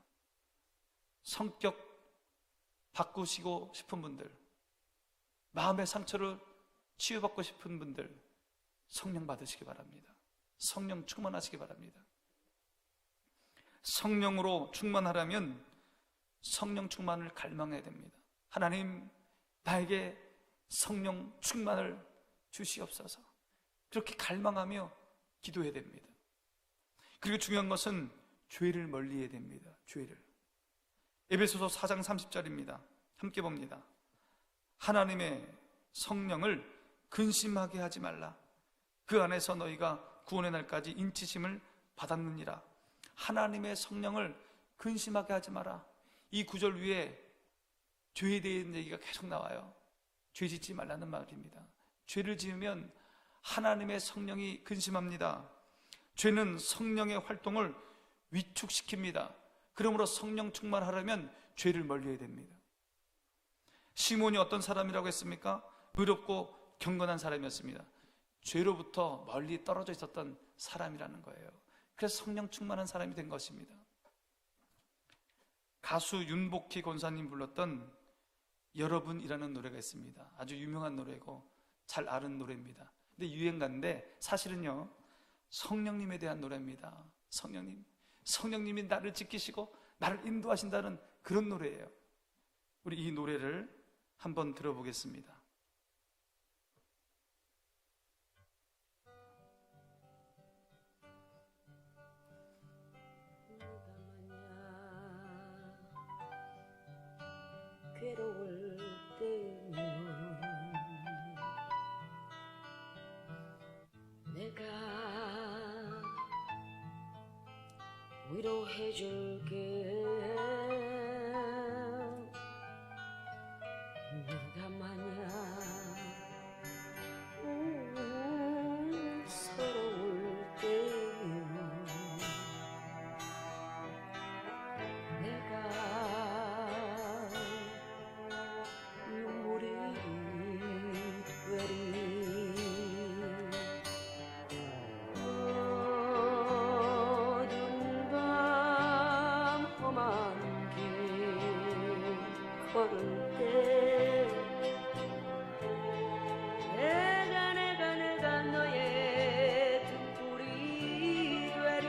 성격 바꾸시고 싶은 분들, 마음의 상처를 치유받고 싶은 분들, 성령 받으시기 바랍니다. 성령 충만하시기 바랍니다. 성령으로 충만하려면 성령 충만을 갈망해야 됩니다. 하나님, 나에게 성령 충만을 주시옵소서. 그렇게 갈망하며 기도해야 됩니다. 그리고 중요한 것은 죄를 멀리해야 됩니다. 죄를. 에베소서 4장 30절입니다. 함께 봅니다. 하나님의 성령을 근심하게 하지 말라. 그 안에서 너희가 구원의 날까지 인치심을 받았느니라. 하나님의 성령을 근심하게 하지 마라. 이 구절 위에 죄에 대한 얘기가 계속 나와요. 죄 짓지 말라는 말입니다. 죄를 지으면 하나님의 성령이 근심합니다. 죄는 성령의 활동을 위축시킵니다. 그러므로 성령 충만하려면 죄를 멀리해야 됩니다. 시몬이 어떤 사람이라고 했습니까? 의롭고 경건한 사람이었습니다. 죄로부터 멀리 떨어져 있었던 사람이라는 거예요. 그래서 성령 충만한 사람이 된 것입니다. 가수 윤복희 권사님 불렀던 여러분이라는 노래가 있습니다. 아주 유명한 노래고 잘 아는 노래입니다. 근데 유행가인데 사실은요 성령님에 대한 노래입니다. 성령님이 나를 지키시고 나를 인도하신다는 그런 노래예요. 우리 이 노래를 한번 들어보겠습니다. 괴로울 때면 내가 위로해줄게. 네가 만약 서러울 때면 내가 눈물이 되리. 어두운 밤 험한 길 걸을 때 내가 너의 등불이 되리.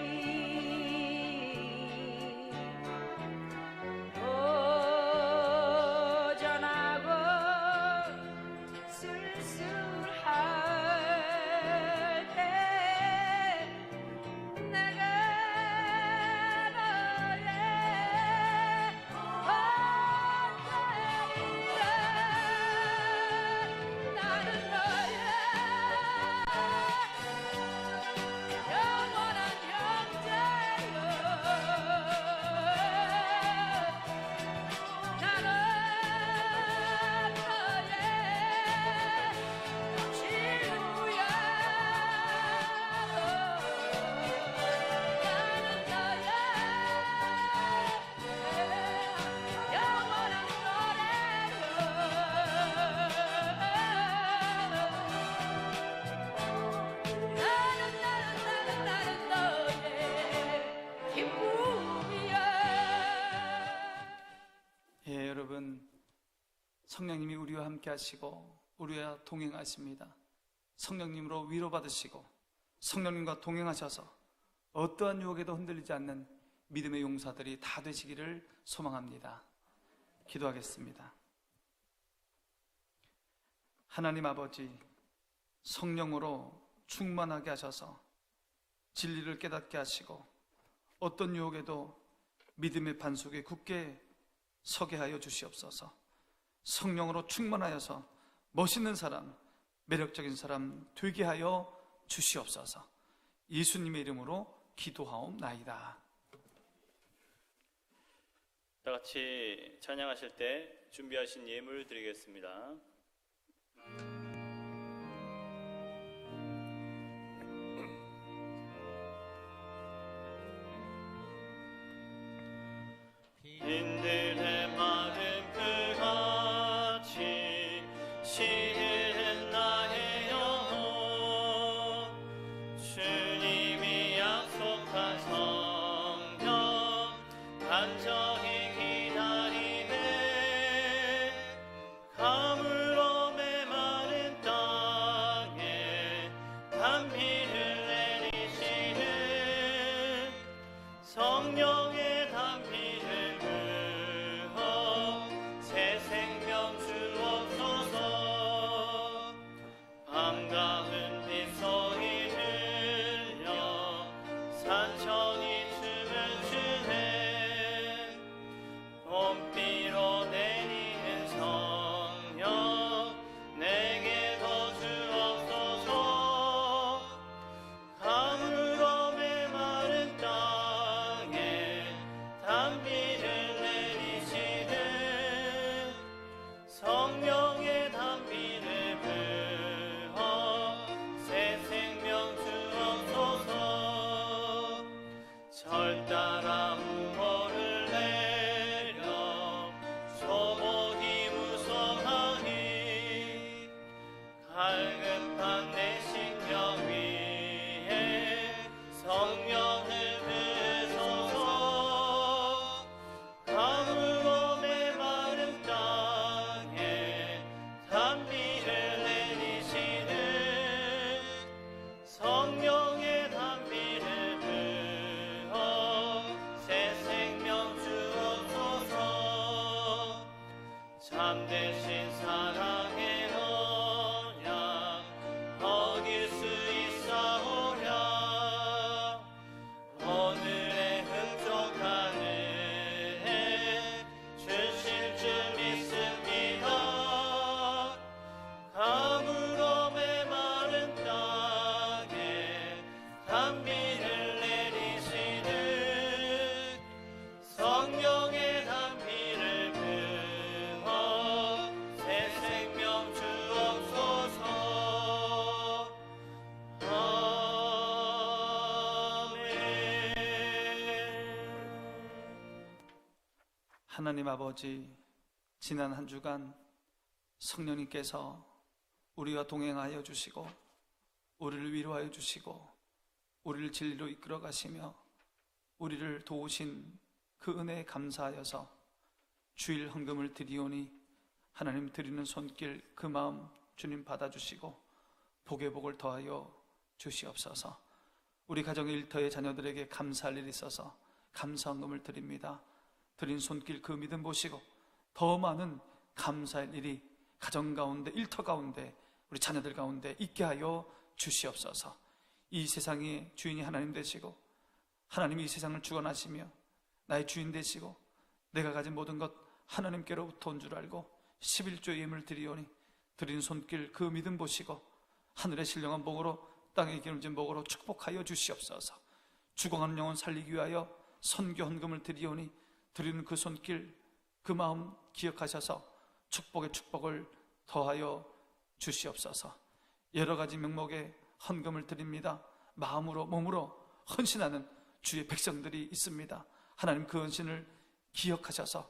허전하고 쓸쓸할 때 내가 너의 언제이라. 나는 너의 영원한 형제여. 나는 너의 친구야. 나는 너의 영원한 노래여. 나는 너의 기쁨이야. 예, 여러분, 성령님이 우리와 함께 하시고 우리와 동행하십니다. 성령님으로 위로받으시고 성령님과 동행하셔서 어떠한 유혹에도 흔들리지 않는 믿음의 용사들이 다 되시기를 소망합니다. 기도하겠습니다. 하나님 아버지, 성령으로 충만하게 하셔서 진리를 깨닫게 하시고 어떤 유혹에도 믿음의 반석에 굳게 서게 하여 주시옵소서. 성령으로 충만하여서 멋있는 사람, 매력적인 사람 되게 하여 주시옵소서. 예수님의 이름으로 기도하옵나이다. 다 같이 찬양하실 때 준비하신 예물 드리겠습니다. 빈들의 마른 불같이 시는 나의 영혼, 주님이 약속한 성령 간절히 기다리네. 가물어 메마른 땅에 단비를 내리시는 성령의 단비를 부어 새 생명 주옵소서. 반가운 빗소리 들려 산천이 춤을 추네. 봄비로 내리는 성령 내게 더 주옵소서. 가물어 메마른 땅에 단비를 내리시는 성령의 단비를 부어 새 생명 주옵소서. 절 따라 후보를 내려 소복이 무성하니 갈급한 내 심령 위에 성령을 부으소서. 가물어 메마른 땅에 단비를 내리시는 성령의 단비를 부어 새 생명 주옵소서. 참되신 사랑의 언약 어길 수 있사오랴. 오늘의 흡족한 은혜 주실 줄 믿습니다. 가물어 메마른 땅에 단비를 내리시는 성령의 단비를 부어 새 생명 주옵소서. 하나님 아버지, 지난 한 주간 성령님께서 우리와 동행하여 주시고 우리를 위로하여 주시고 우리를 진리로 이끌어 가시며 우리를 도우신 그 은혜에 감사하여서 주일 헌금을 드리오니 하나님 드리는 손길 그 마음 주님 받아주시고 복의 복을 더하여 주시옵소서. 우리 가정의 일터의 자녀들에게 감사할 일이 있어서 감사헌금을 드립니다. 드린 손길 그 믿음 보시고 더 많은 감사할 일이 가정 가운데, 일터 가운데, 우리 자녀들 가운데 있게 하여 주시옵소서. 이 세상의 주인이 하나님 되시고 하나님이 이 세상을 주관하시며 나의 주인 되시고 내가 가진 모든 것 하나님께로부터 온 줄 알고 11조의 예물을 드리오니 드린 손길 그 믿음 보시고 하늘의 신령한 복으로 땅의 기름진 복으로 축복하여 주시옵소서. 죽어가는 영혼 살리기 위하여 선교 헌금을 드리오니 드리는 그 손길 그 마음 기억하셔서 축복의 축복을 더하여 주시옵소서. 여러 가지 명목의 헌금을 드립니다. 마음으로 몸으로 헌신하는 주의 백성들이 있습니다. 하나님 그 헌신을 기억하셔서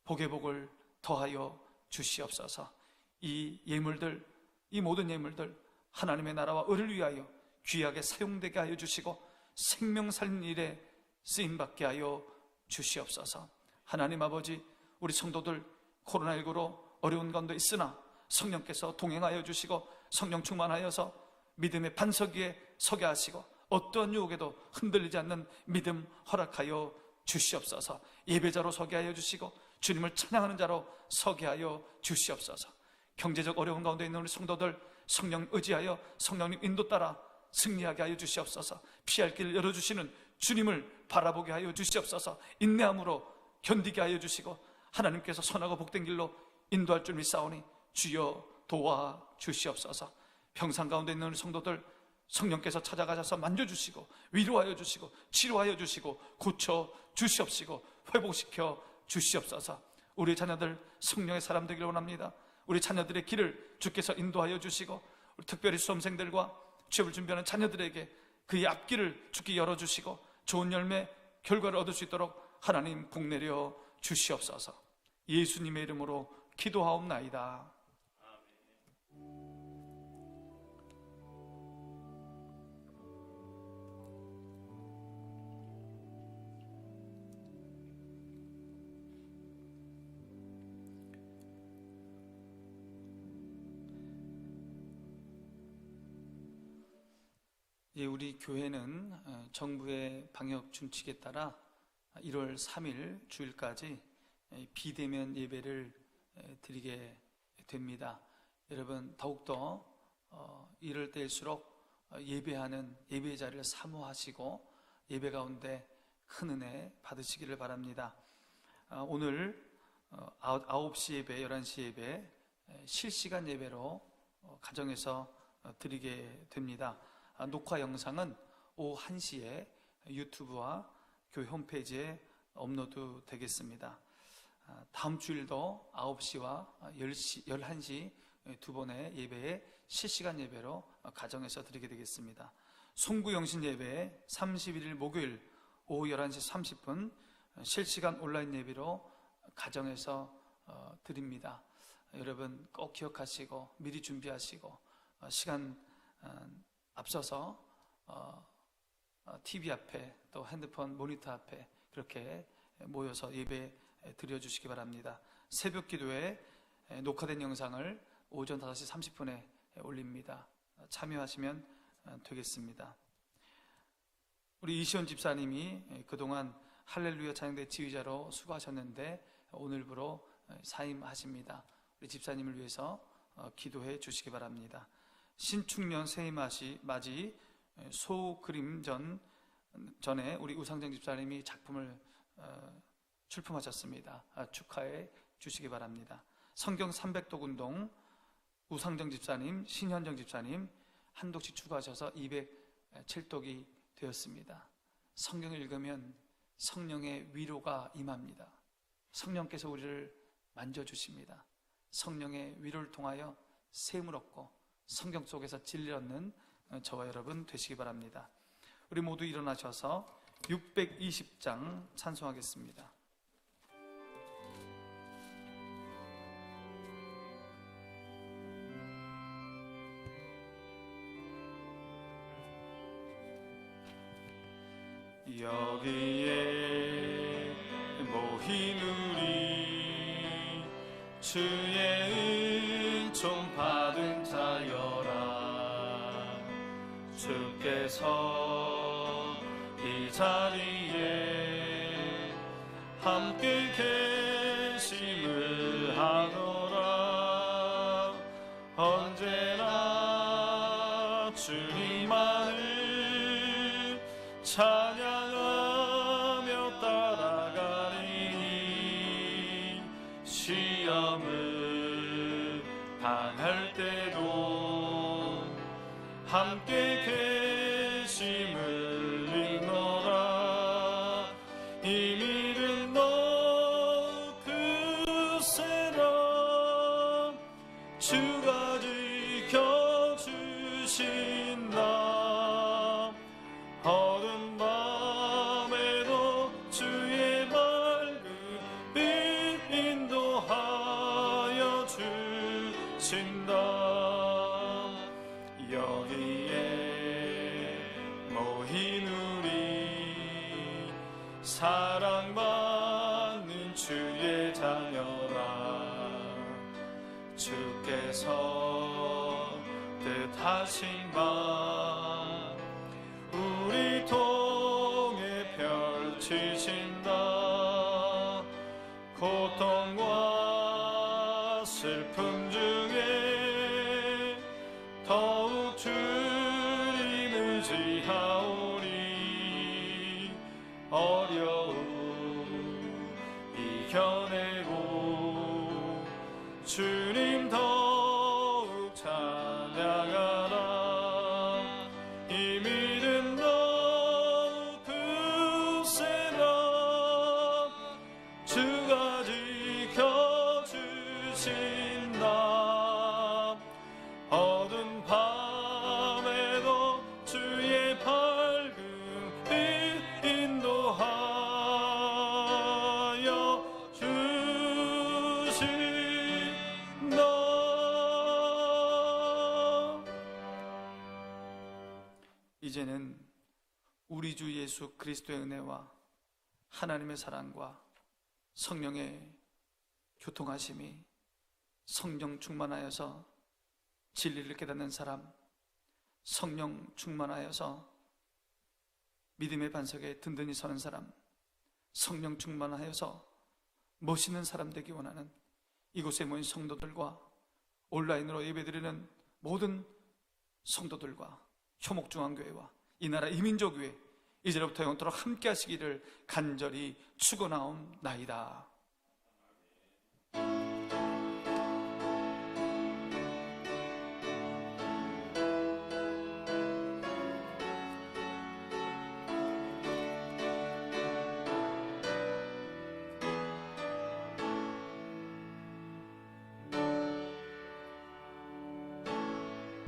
복의 복을 더하여 주시옵소서. 이 예물들, 이 모든 예물들 하나님의 나라와 의를 위하여 귀하게 사용되게 하여 주시고 생명 살린 일에 쓰임받게 하여 주시옵소서. 하나님 아버지, 우리 성도들 코로나19로 어려운 가운데 있으나 성령께서 동행하여 주시고 성령 충만하여서 믿음의 반석 위에 서게 하시고 어떠한 유혹에도 흔들리지 않는 믿음 허락하여 주시옵소서. 예배자로 서게 하여 주시고 주님을 찬양하는 자로 서게 하여 주시옵소서. 경제적 어려운 가운데 있는 우리 성도들 성령 의지하여 성령님 인도 따라 승리하게 하여 주시옵소서. 피할 길을 열어주시는 주님을 바라보게 하여 주시옵소서. 인내함으로 견디게 하여 주시고 하나님께서 선하고 복된 길로 인도할 줄 믿사오니 주여 도와 주시옵소서. 평상 가운데 있는 우리 성도들 성령께서 찾아가셔서 만져주시고 위로하여 주시고 치료하여 주시고 고쳐 주시옵시고 회복시켜 주시옵소서. 우리 자녀들 성령의 사람 되기를 원합니다. 우리 자녀들의 길을 주께서 인도하여 주시고 우리 특별히 수험생들과 취업을 준비하는 자녀들에게 그의 앞길을 주께 열어주시고 좋은 열매 결과를 얻을 수 있도록 하나님 복내려 주시옵소서. 예수님의 이름으로 기도하옵나이다. 우리 교회는 정부의 방역 준칙에 따라 1월 3일 주일까지 비대면 예배를 드리게 됩니다. 여러분 더욱더 이럴 때일수록 예배하는 예배의 자리를 사모하시고 예배 가운데 큰 은혜 받으시기를 바랍니다. 오늘 9시 예배, 11시 예배 실시간 예배로 가정에서 드리게 됩니다. 녹화 영상은 오후 1시에 유튜브와 교회 홈페이지에 업로드 되겠습니다. 다음 주일도 9시와 11시 두 번의 예배에 실시간 예배로 가정에서 드리게 되겠습니다. 송구영신 예배 31일 목요일 오후 11시 30분 실시간 온라인 예배로 가정에서 드립니다. 여러분 꼭 기억하시고 미리 준비하시고 시간 앞서서 TV 앞에 또 핸드폰 모니터 앞에 그렇게 모여서 예배 드려주시기 바랍니다. 새벽 기도에 녹화된 영상을 오전 5시 30분에 올립니다. 참여하시면 되겠습니다. 우리 이시원 집사님이 그동안 할렐루야 찬양대 지휘자로 수고하셨는데 오늘부로 사임하십니다. 우리 집사님을 위해서 기도해 주시기 바랍니다. 신축년 새해 맞이 소그림 전에 우리 우상정 집사님이 작품을 출품하셨습니다. 축하해 주시기 바랍니다. 성경 300독 운동 우상정 집사님, 신현정 집사님 한 독씩 추가하셔서 207독이 되었습니다. 성경을 읽으면 성령의 위로가 임합니다. 성령께서 우리를 만져주십니다. 성령의 위로를 통하여 셈을 얻고 성경 속에서 진리를 얻는 저와 여러분 되시기 바랍니다. 우리 모두 일어나셔서 620장 찬송하겠습니다. 여기에 모인 우리 주의 은총 받은 자여라. 주께서 이 자리에 함께 계심을 하노라. 언제나 주님만을 찬양하며 따라가리니 시험을 당할 때도 함께 계심을 믿노라. 이 믿음 높으세라. 주가 지켜주신다. 어두운 밤에도 주의 맑은 빛 인도하여 주신다. 여기에 모인 우리 사랑받는 주의 자녀라. 주께서 뜻하신 바 우리 통해 펼치신다. 이제는 우리 주 예수 그리스도의 은혜와 하나님의 사랑과 성령의 교통하심이 성령 충만하여서 진리를 깨닫는 사람, 성령 충만하여서 믿음의 반석에 든든히 서는 사람, 성령 충만하여서 멋있는 사람 되기 원하는 이곳에 모인 성도들과 온라인으로 예배드리는 모든 성도들과 효목중앙교회와 이 나라 이민족교회 이제로부터 영원토록 함께 하시기를 간절히 축원하옵나이다.